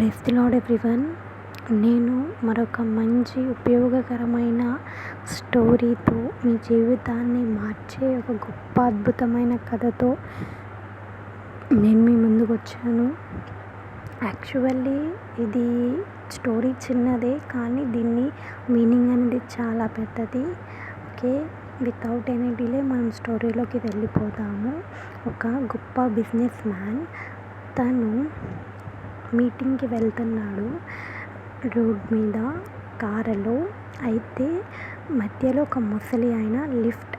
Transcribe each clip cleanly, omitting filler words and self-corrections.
Praise the lord everyone. నేను మరొక మంచి ఉపయోగకరమైన స్టోరీతో మీ జీవితాన్ని మార్చే ఒక గొప్ప అద్భుతమైన కథతో నేను మీ ముందుకు వచ్చాను. యాక్చువల్లీ ఇది స్టోరీ చిన్నదే, కానీ దీన్ని మీనింగ్ అనేది చాలా పెద్దది. ఓకే, వితౌట్ ఎనీ డిలే మనం స్టోరీలోకి వెళ్ళిపోతాము. ఒక గొప్ప బిజినెస్ మ్యాన్ తను మీటింగ్కి వెళ్తున్నాడు రోడ్ మీద కారులో. అయితే మధ్యలో ఒక ముసలి ఆయన లిఫ్ట్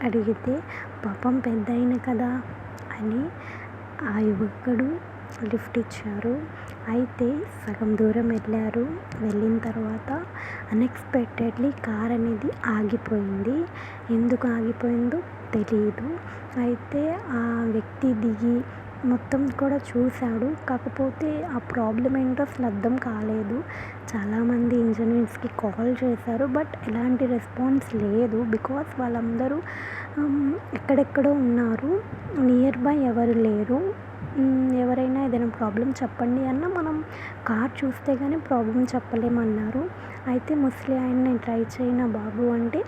అడిగితే పాపం పెద్ద ఆయన కదా అని ఆ యువకుడు లిఫ్ట్ ఇచ్చారు. అయితే సగం దూరం వెళ్ళిన తర్వాత అన్ఎక్స్పెక్టెడ్లీ కార్ అనేది ఆగిపోయింది. ఎందుకు ఆగిపోయిందో తెలియదు. అయితే ఆ వ్యక్తి దిగి మొత్తం కూడా చూశాడు. కాకపోతే ఆ ప్రాబ్లం ఏంటో అసలు అర్థం కాలేదు. చాలామంది ఇంజనీర్స్కి కాల్ చేశారు, బట్ ఎలాంటి రెస్పాన్స్ లేదు. బికాస్ వాళ్ళందరూ ఎక్కడెక్కడో ఉన్నారు, నియర్ బై ఎవరు లేరు. ఎవరైనా ఏదైనా ప్రాబ్లం చెప్పండి అన్న మనం కార్ చూస్తే కానీ ప్రాబ్లం చెప్పలేమన్నారు. అయితే ముసలి ఆయన్ని ట్రై చేయనా బాబు అంటే,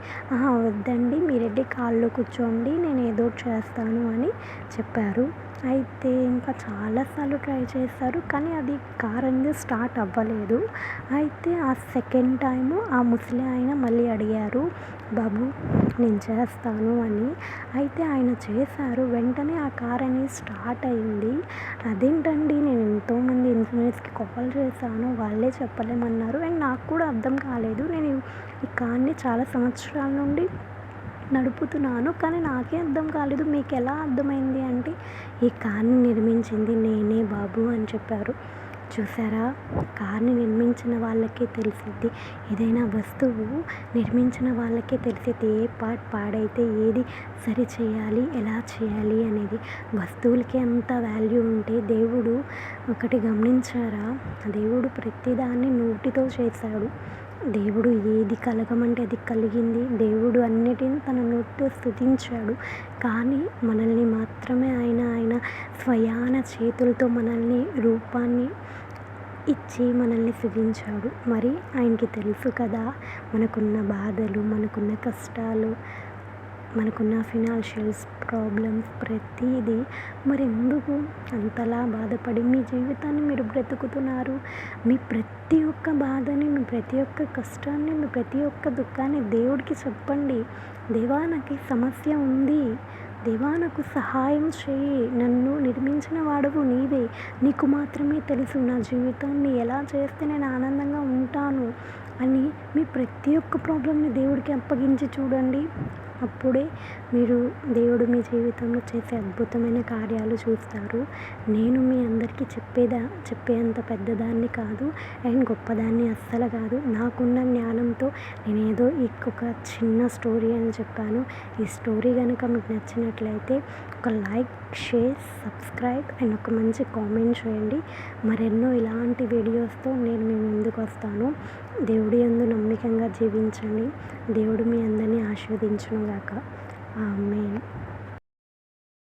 వద్దండి, మీరు వెళ్ళి కార్లో కూర్చోండి, నేను ఏదో చేస్తాను అని చెప్పారు. అయితే ఇంకా చాలాసార్లు ట్రై చేశారు, కానీ అది కార్ అనేది స్టార్ట్ అవ్వలేదు. అయితే ఆ సెకండ్ టైము ఆ ముసలి ఆయన మళ్ళీ అడిగారు, బాబు నేను చేస్తాను అని. అయితే ఆయన చేశారు. వెంటనే ఆ కార్ అనేది స్టార్ట్ అయింది. అదేంటండి, నేను ఎంతోమంది ఇంజనీర్స్కి కాల్ చేశాను, వాళ్ళే చెప్పలేమన్నారు. అండ్ నాకు కూడా అర్థం కాలేదు. నేను ఈ కార్ని చాలా సంవత్సరాల నుండి నడుపుతున్నాను, కానీ నాకే అర్థం కాలేదు, మీకు ఎలా అర్థమైంది అంటే, ఈ కార్ని నిర్మించింది నేనే బాబు అని చెప్పారు. చూసారా, కార్ని నిర్మించిన వాళ్ళకే తెలిసిద్ది, ఏదైనా వస్తువు నిర్మించిన వాళ్ళకే తెలిసిద్ది ఏ పార్ట్ పాడైతే ఏది సరి చేయాలి, ఎలా చేయాలి అనేది. వస్తువులకి అంత వాల్యూ ఉంటే దేవుడు ఒకటి గమనించారా, దేవుడు ప్రతిదాన్ని నోటితో చేశాడు. దేవుడు ఏది కలగమంటే అది కలిగింది. దేవుడు అన్నిటిని తన నోటితో స్తుతించాడు. కానీ మనల్ని మాత్రమే ఆయన స్వయాన చేతులతో మనల్ని రూపాన్ని ఇచ్చి మనల్ని స్తుతించాడు. మరి ఆయనకి తెలుసు కదా మనకున్న బాధలు, మనకున్న కష్టాలు, మనకున్న ఫినాన్షియల్స్ ప్రాబ్లమ్స్ ప్రతిదీ. మరి ఎందుకు అంతలా బాధపడి మీ జీవితాన్ని మీరు బ్రతుకుతున్నారు? మీ ప్రతి ఒక్క బాధని, మీ ప్రతి ఒక్క కష్టాన్ని, మీ ప్రతి ఒక్క దుఃఖాన్ని దేవుడికి చెప్పండి. దేవా, నాకు ఈ సమస్య ఉంది, దేవా నాకు సహాయం చేయి, నన్ను నిర్మించిన వాడవు నీవే, నీకు మాత్రమే తెలుసు నా జీవితాన్ని ఎలా చేస్తే నేను ఆనందంగా ఉంటాను అని మీ ప్రతి ఒక్క ప్రాబ్లమ్ని దేవుడికి అప్పగించి చూడండి. అప్పుడే మీరు దేవుడు మీ జీవితంలో చేసే అద్భుతమైన కార్యాలు చూస్తారు. నేను మీ అందరికీ చెప్పేంత పెద్దదాన్ని కాదు, అండ్ గొప్పదాన్ని అస్సలు కాదు. నాకున్న జ్ఞానంతో నేనేదో ఒక చిన్న స్టోరీ అని చెప్పాను. ఈ స్టోరీ కనుక మీకు నచ్చినట్లయితే ఒక లైక్, షేర్, సబ్స్క్రైబ్ అండ్ ఒక మంచి కామెంట్ చేయండి. మరెన్నో ఇలాంటి వీడియోస్తో నేను మీ ముందుకు వస్తాను. దేవుడి యందు నమ్మకంగా జీవించండి. దేవుడు మీ అందరినీ ఆశీర్వదించును గాక. ఆమేన్.